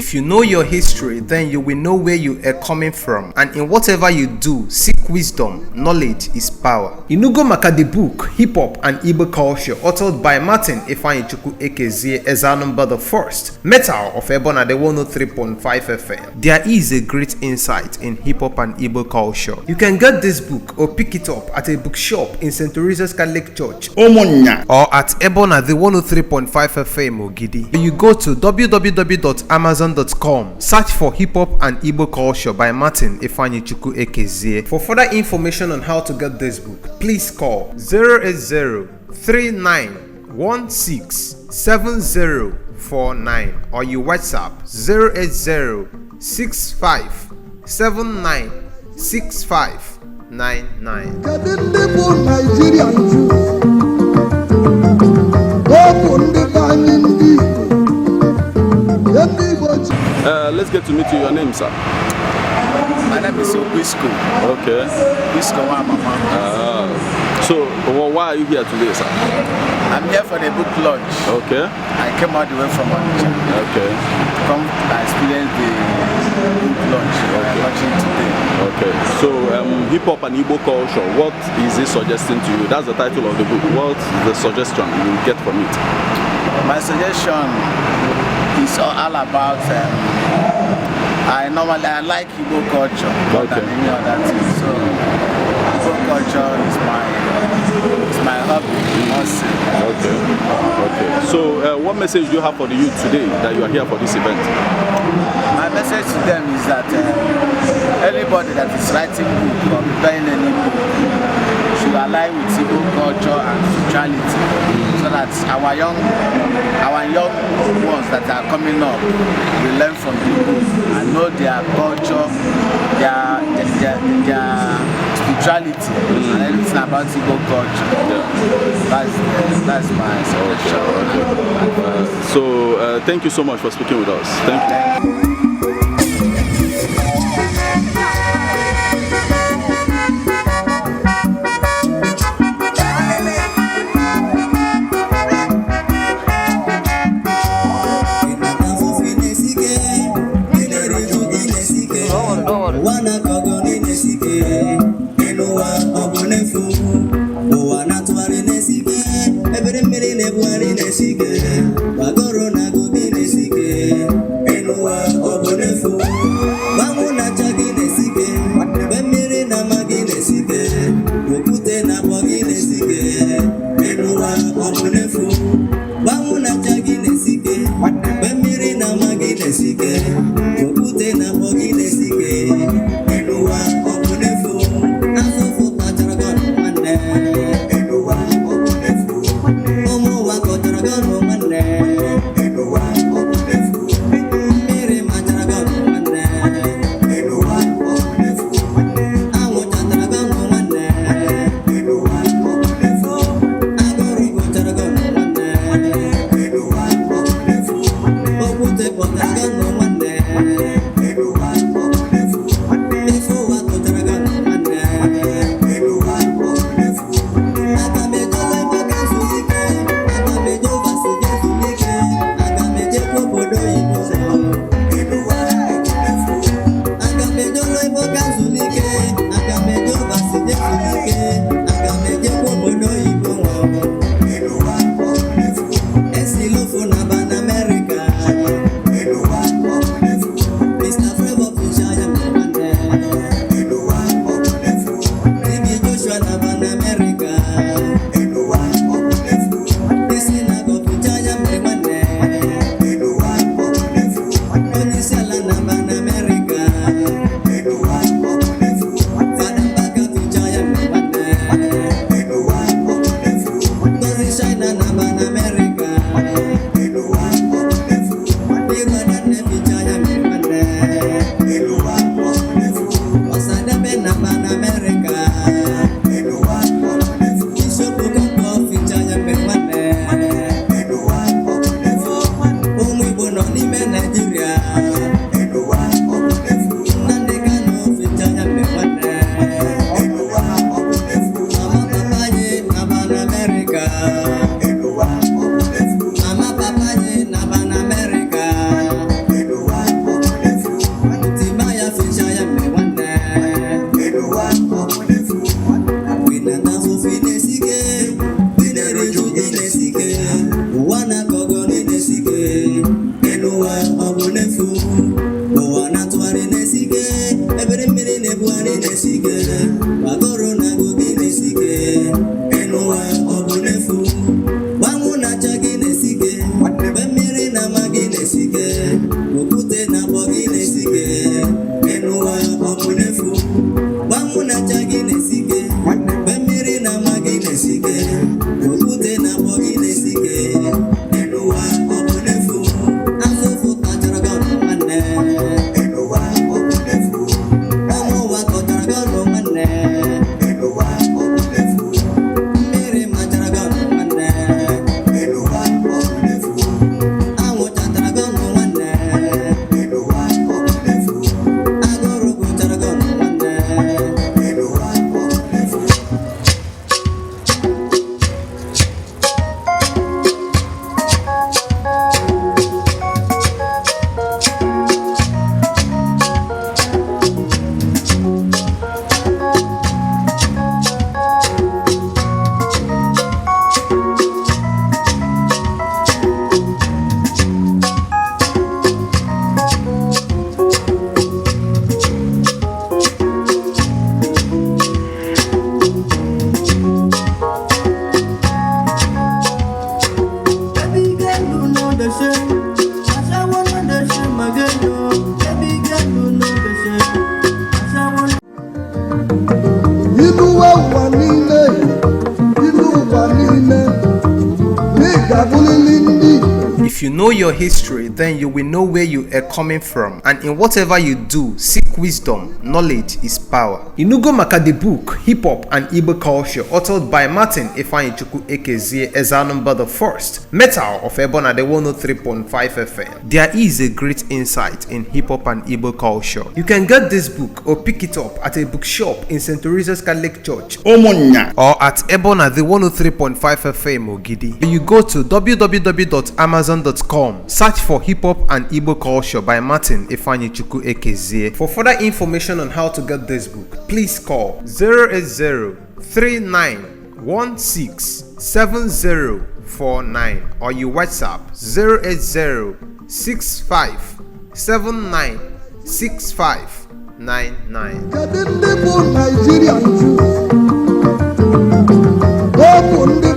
If you know your history, then you will know where you are coming from. And in whatever you do, seek wisdom. Knowledge is power. Inugo maka the book, Hip-Hop and Igbo Culture, authored by Martin Ifeanyichukwu Ekezie Ezanumba the First, Metal of Ebona the 103.5 FM. There is a great insight in hip-hop and Igbo culture. You can get this book or pick it up at a bookshop in St. Teresa's Catholic Church, Omonya, or at Ebona the 103.5 FM Ogidi. You go to www.amazon.com, search for Hip-Hop and Igbo Culture by Martin Ifeanyichukwu Ekezie. For further information on how to get this book, please call 080-3916-7049 or you WhatsApp 080-6579-6599. Let's get to meet you. Your name, sir? My name is Obisco. Okay. Obisco, my mama. So, why are you here today, sir? I'm here for the book launch. Okay. I came all the way from Onitsha. Okay. Come experience the book launch. I'm launching today. Okay. So, Hip-Hop and Igbo Culture, what is it suggesting to you? That's the title of the book. What is the suggestion you will get from it? My suggestion is all about I like Igbo culture more than any other thing. So Igbo culture is my hobby. Okay. So what message do you have for the youth today that you are here for this event? My message to them is that anybody that is writing book or preparing any book should align with Igbo culture and spirituality, so that our young ones that are coming up will learn from the book and know their culture, their spirituality, and everything about Igbo culture. That's my suggestion. So thank you so much for speaking with us. Thank you. you know your history, then you will know where you are coming from. And in whatever you do, seek wisdom. Knowledge is power. Inugo maka the book, Hip Hop and Igbo Culture, authored by Martin Ifeanyichukwu Ekezie Ezanumba the First, Metal of Ebona the 103.5 FM. There is a great insight in hip hop and Igbo culture. You can get this book or pick it up at a bookshop in St. Teresa's Catholic Church, Omonya, or at Ebona the 103.5 FM Ogidi. You go to www.amazon.com, search for Hip Hop and Igbo Culture by Martin Ifeanyichukwu Ekezie. For further information on how to get this book, please call 080-3916-7049 or you WhatsApp 080-6579-6599. Kedu ndị bụ Nigerian Jews? Ọ bụ ndị